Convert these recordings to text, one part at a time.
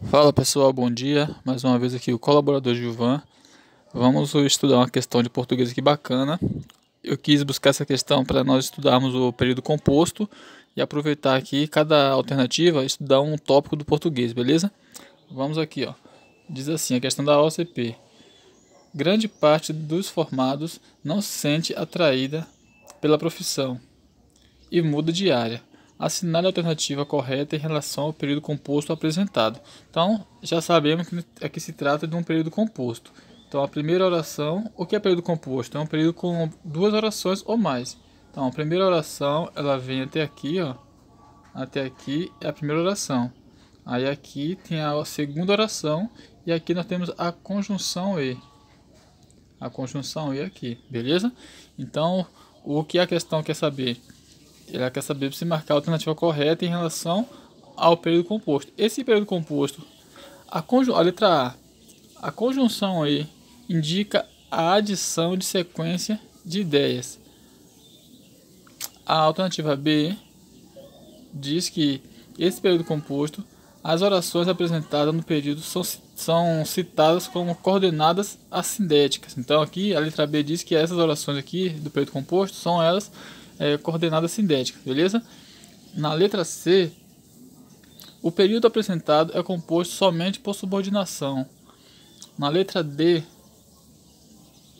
Fala pessoal, bom dia. Mais uma vez aqui o colaborador Gilvan. Vamos estudar uma questão de português aqui bacana. Eu quis buscar essa questão para nós estudarmos o período composto e aproveitar aqui cada alternativa estudar um tópico do português, beleza? Vamos aqui, ó. Diz assim, a questão da OCP. Grande parte dos formados não se sente atraída pela profissão e muda de área. Assinale a alternativa correta em relação ao período composto apresentado. Então, já sabemos que aqui se trata de um período composto. Então, a primeira oração, o que é período composto? É um período com duas orações ou mais. Então, a primeira oração, ela vem até aqui, ó. Até aqui é a primeira oração. Aí aqui tem a segunda oração e aqui nós temos a conjunção E. A conjunção E aqui, beleza? Então, o que a questão quer saber? Ela quer saber se marcar a alternativa correta em relação ao período composto. Esse período composto, a letra a conjunção aí indica a adição de sequência de ideias. A alternativa B diz que esse período composto, as orações apresentadas no período são citadas como coordenadas assindéticas. Então aqui a letra B diz que essas orações aqui do período composto são elas coordenadas sindéticas, beleza? Na letra C, o período apresentado é composto somente por subordinação. Na letra D,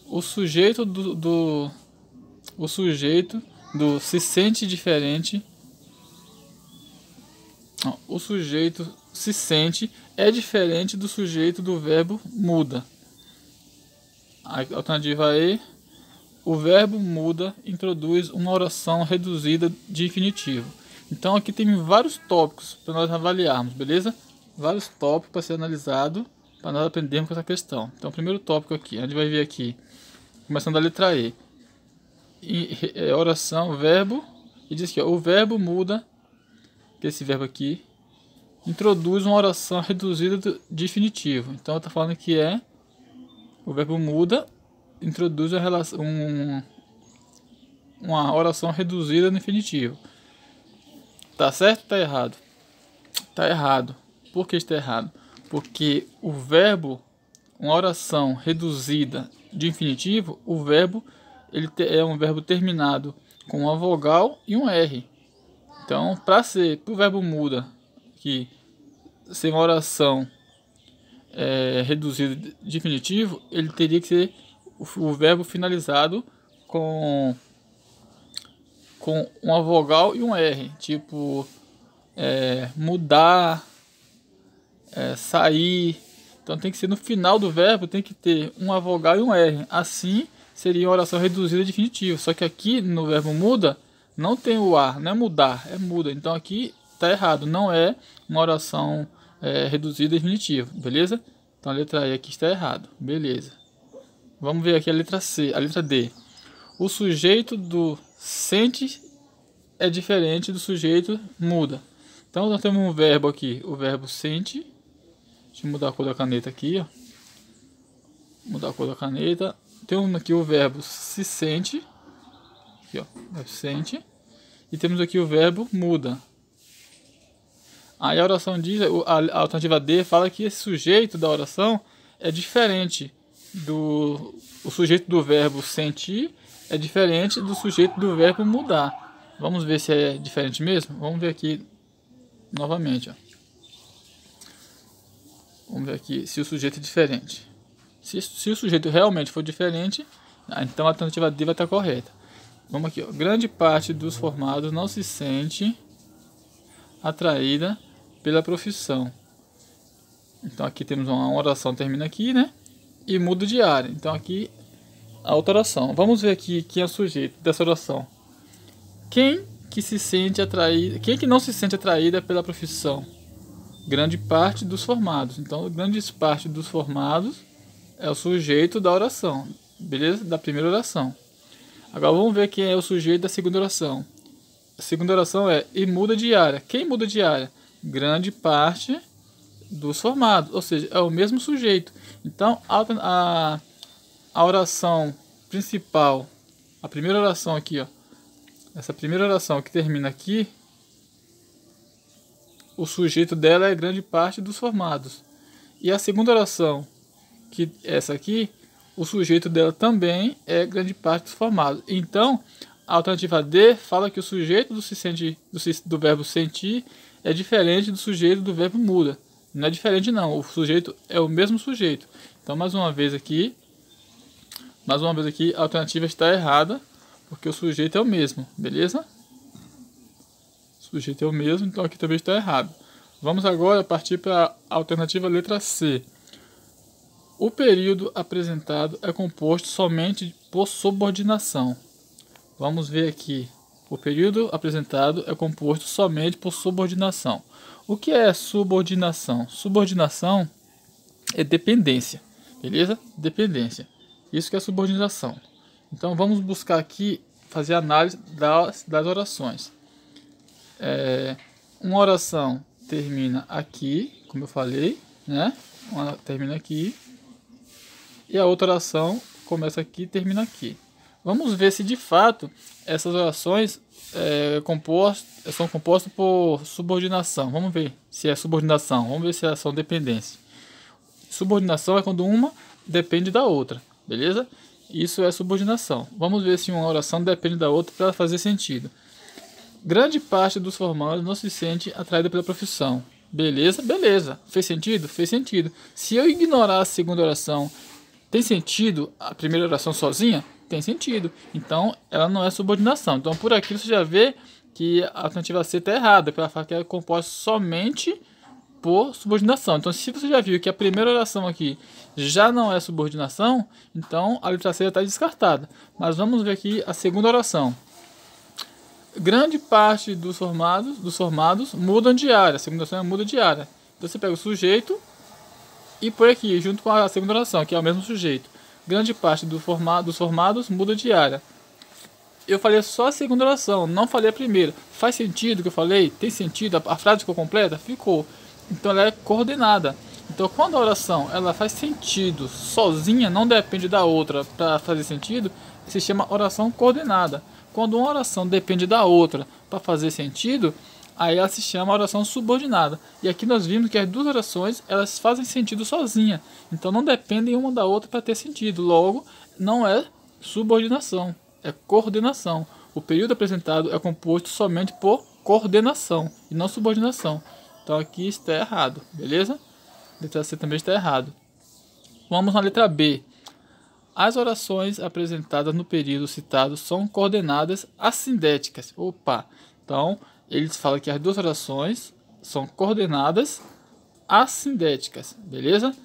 o sujeito do se sente diferente. Não, o sujeito se sente é diferente do sujeito do verbo muda. A alternativa E, o verbo muda introduz uma oração reduzida de infinitivo. Então aqui tem vários tópicos para nós avaliarmos, beleza? Vários tópicos para ser analisado, para nós aprendermos com essa questão. Então o primeiro tópico aqui, a gente vai ver aqui, começando da letra E. Oração, verbo, e diz que ó, o verbo muda, que esse verbo aqui, introduz uma oração reduzida de infinitivo. Então está falando que o verbo muda introduz uma oração reduzida no infinitivo. Tá certo ou tá errado? Tá errado. Por que está errado? Porque o verbo, uma oração reduzida de infinitivo, o verbo é um verbo terminado com uma vogal e um R. Então, para o verbo muda, que ser uma oração reduzida de infinitivo, ele teria que ser o verbo finalizado com uma vogal e um R, tipo mudar, sair. Então tem que ser no final do verbo, tem que ter uma vogal e um R. Assim seria uma oração reduzida de infinitivo. Só que aqui no verbo muda não tem o A, não é mudar, é muda. Então aqui está errado, não é uma oração reduzida de infinitivo, beleza? Então a letra E aqui está errado, beleza. Vamos ver aqui a letra C, a letra D. O sujeito do sente é diferente do sujeito muda. Então nós temos um verbo aqui, o verbo sente. Deixa eu mudar a cor da caneta aqui, ó. Mudar a cor da caneta. Temos aqui o verbo se sente. Aqui, ó, verbo sente. E temos aqui o verbo muda. Aí a oração diz, a alternativa D fala que esse sujeito da oração é diferente o sujeito do verbo sentir é diferente do sujeito do verbo mudar. Vamos ver se é diferente mesmo? Vamos ver aqui novamente, ó. Vamos ver aqui se o sujeito é diferente. Se o sujeito realmente for diferente, então a alternativa D vai estar correta. Vamos aqui, ó. Grande parte dos formados não se sente atraída pela profissão. Então aqui temos uma oração, termina aqui, né? E muda de área. Então aqui a outra oração. Vamos ver aqui quem é o sujeito dessa oração. Quem que se sente atraída? Quem que não se sente atraída pela profissão? Grande parte dos formados. Então, grande parte dos formados é o sujeito da oração, beleza? Da primeira oração. Agora vamos ver quem é o sujeito da segunda oração. A segunda oração é e muda de área. Quem muda de área? Grande parte dos formados, ou seja, é o mesmo sujeito. Então, a oração principal, a primeira oração aqui, ó, essa primeira oração que termina aqui, o sujeito dela é grande parte dos formados. E a segunda oração, que essa aqui, o sujeito dela também é grande parte dos formados. Então, a alternativa D fala que o sujeito do verbo sentir é diferente do sujeito do verbo muda. Não é diferente não, o sujeito é o mesmo sujeito. Então, mais uma vez aqui, a alternativa está errada, porque o sujeito é o mesmo, beleza? O sujeito é o mesmo, então aqui também está errado. Vamos agora partir para a alternativa letra C. O período apresentado é composto somente por subordinação. Vamos ver aqui. O período apresentado é composto somente por subordinação. O que é subordinação? Subordinação é dependência, beleza? Dependência. Isso que é subordinação. Então vamos buscar aqui, fazer a análise das orações. Uma oração termina aqui, como eu falei, né? Uma termina aqui. E a outra oração começa aqui e termina aqui. Vamos ver se de fato essas orações são compostas por subordinação. Vamos ver se é subordinação. Vamos ver se elas são dependência. Subordinação é quando uma depende da outra, beleza? Isso é subordinação. Vamos ver se uma oração depende da outra para fazer sentido. Grande parte dos formandos não se sente atraída pela profissão. Beleza? Beleza. Fez sentido? Fez sentido. Se eu ignorar a segunda oração, tem sentido a primeira oração sozinha? Tem sentido. Então, ela não é subordinação. Então, por aqui você já vê que a alternativa C está errada, porque ela fala que é composta somente por subordinação. Então, se você já viu que a primeira oração aqui já não é subordinação, então a letra C está descartada. Mas vamos ver aqui a segunda oração. Grande parte dos formados mudam de área. A segunda oração é muda de área. Então, você pega o sujeito e põe aqui, junto com a segunda oração, que é o mesmo sujeito. Grande parte dos formados muda de área. Eu falei só a segunda oração, não falei a primeira. Faz sentido o que eu falei? Tem sentido? A frase ficou completa? Ficou. Então ela é coordenada. Então quando a oração ela faz sentido sozinha, não depende da outra para fazer sentido, se chama oração coordenada. Quando uma oração depende da outra para fazer sentido, aí ela se chama oração subordinada. E aqui nós vimos que as duas orações elas fazem sentido sozinha. Então não dependem uma da outra para ter sentido. Logo, não é subordinação, é coordenação. O período apresentado é composto somente por coordenação e não subordinação. Então aqui está errado, beleza? Letra C também está errado. Vamos na letra B. As orações apresentadas no período citado são coordenadas assindéticas. Opa! Então, eles falam que as duas orações são coordenadas assindéticas, beleza?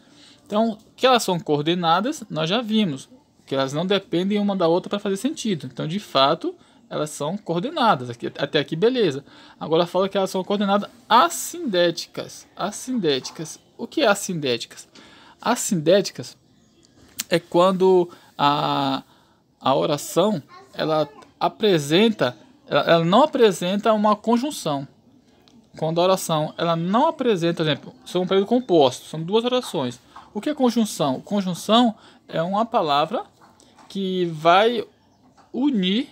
Então, que elas são coordenadas, nós já vimos, que elas não dependem uma da outra para fazer sentido. Então, de fato, elas são coordenadas. Até aqui, beleza. Agora fala que elas são coordenadas assindéticas. Assindéticas. O que é assindéticas? Assindéticas é quando a oração ela não apresenta uma conjunção. Quando a oração ela não apresenta, por exemplo, são um período composto, são duas orações. O que é conjunção? Conjunção é uma palavra que vai unir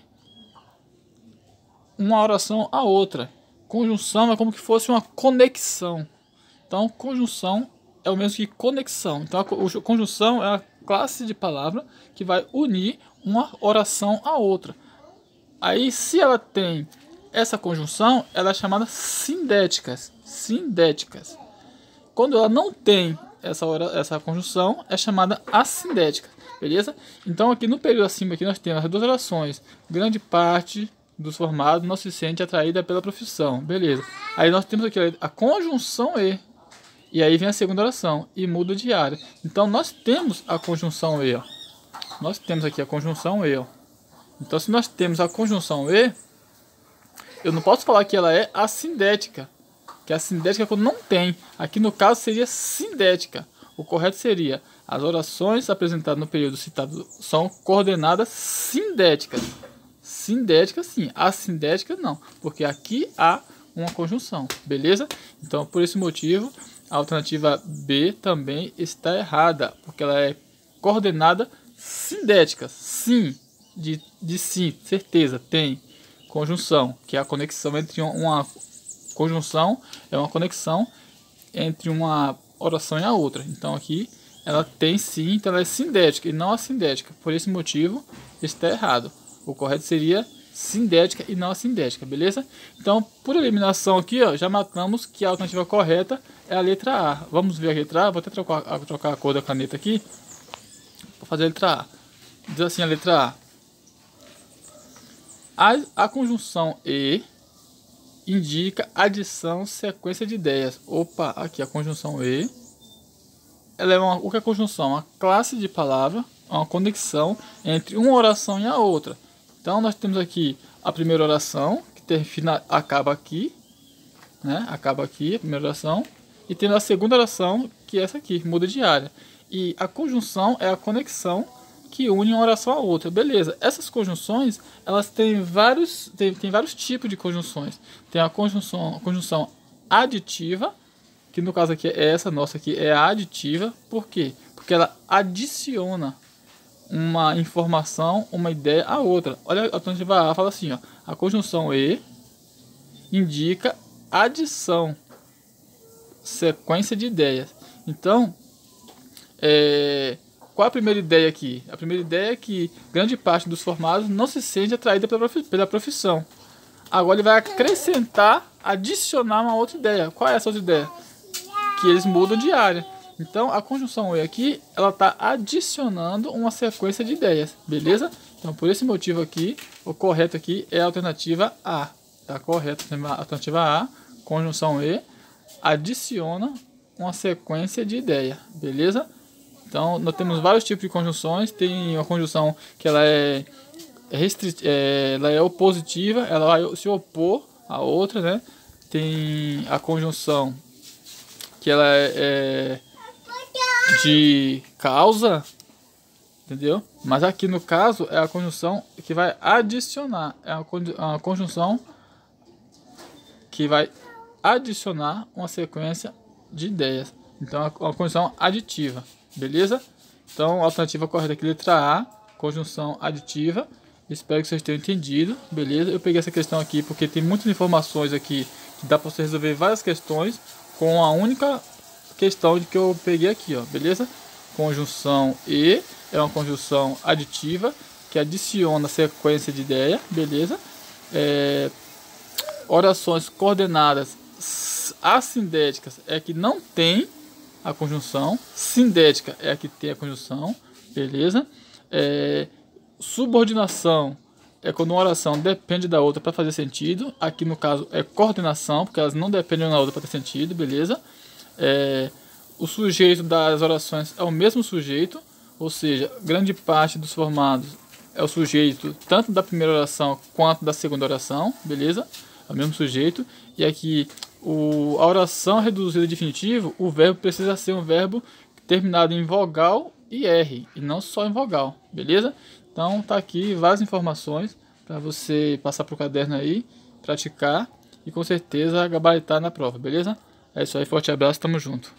uma oração a outra. Conjunção é como que fosse uma conexão. Então, conjunção é o mesmo que conexão. Então, a conjunção é a classe de palavra que vai unir uma oração a outra. Aí, se ela tem essa conjunção, ela é chamada sindéticas. Sindéticas. Quando ela não tem essa conjunção, é chamada assindética. Beleza? Então, aqui no período acima, aqui nós temos as duas orações. Grande parte dos formados não se sente atraída pela profissão. Beleza. Aí nós temos aqui a conjunção E. E aí vem a segunda oração. E muda de área. Então, nós temos a conjunção E. Ó. Nós temos aqui a conjunção E. Ó. Então, se nós temos a conjunção E, eu não posso falar que ela é assindética. Que a sindética é quando não tem. Aqui no caso seria sindética. O correto seria: as orações apresentadas no período citado são coordenadas sindéticas. Sindética sim, assindética não. Porque aqui há uma conjunção. Beleza? Então por esse motivo a alternativa B também está errada. Porque ela é coordenada sindética. Sim, de sim, certeza, tem conjunção, que é a conexão entre Conjunção é uma conexão entre uma oração e a outra. Então aqui ela tem sim, então ela é sindética e não assindética. Por esse motivo está errado. O correto seria sindética e não assindética, beleza? Então, por eliminação aqui, ó, já matamos que a alternativa correta é a letra A. Vamos ver a letra A. Vou até trocar a cor da caneta aqui para fazer a letra A. Diz assim a letra A. A conjunção E indica adição, sequência de ideias. Opa, aqui a conjunção E. Ela é o que é conjunção? Uma classe de palavra, uma conexão entre uma oração e a outra. Então nós temos aqui a primeira oração, que acaba aqui, né? Acaba aqui a primeira oração. E temos a segunda oração, que é essa aqui, muda de área. E a conjunção é a conexão que une uma oração à outra. Beleza, essas conjunções, elas têm vários tipos de conjunções. Tem a conjunção aditiva, que no caso aqui é essa nossa aqui, é a aditiva. Por quê? Porque ela adiciona uma informação, uma ideia à outra. Olha a alternativa A, fala assim, ó, a conjunção E indica adição, sequência de ideias. Então, qual a primeira ideia aqui? A primeira ideia é que grande parte dos formados não se sente atraída pela profissão. Agora ele vai acrescentar, adicionar uma outra ideia. Qual é essa outra ideia? Que eles mudam de área. Então a conjunção E aqui, ela está adicionando uma sequência de ideias, beleza? Então por esse motivo aqui, o correto aqui é a alternativa A. Tá correto, a alternativa A, conjunção E, adiciona uma sequência de ideia, beleza? Então nós temos vários tipos de conjunções. Tem uma conjunção que ela é ela é opositiva, ela vai se opor à outra, né? Tem a conjunção que ela é de causa, entendeu? Mas aqui no caso é a conjunção que vai adicionar, é uma conjunção que vai adicionar uma sequência de ideias. Então é uma conjunção aditiva, beleza? Então a alternativa correta aqui, letra A, conjunção aditiva. Espero que vocês tenham entendido, beleza? Eu peguei essa questão aqui porque tem muitas informações aqui que dá para você resolver várias questões com a única questão de que eu peguei aqui, ó, beleza? Conjunção E é uma conjunção aditiva que adiciona sequência de ideia, beleza? Orações coordenadas assindéticas é que não tem a conjunção, sindética é a que tem a conjunção, beleza? Subordinação é quando uma oração depende da outra para fazer sentido. Aqui no caso é coordenação, porque elas não dependem uma da outra para ter sentido, beleza? O sujeito das orações é o mesmo sujeito, ou seja, grande parte dos formados é o sujeito tanto da primeira oração quanto da segunda oração, beleza? É o mesmo sujeito. E aqui a oração reduzida definitivo, o verbo precisa ser um verbo terminado em vogal e R, e não só em vogal, beleza? Então tá aqui várias informações para você passar pro caderno aí, praticar e com certeza gabaritar na prova, beleza? É isso aí, forte abraço, tamo junto.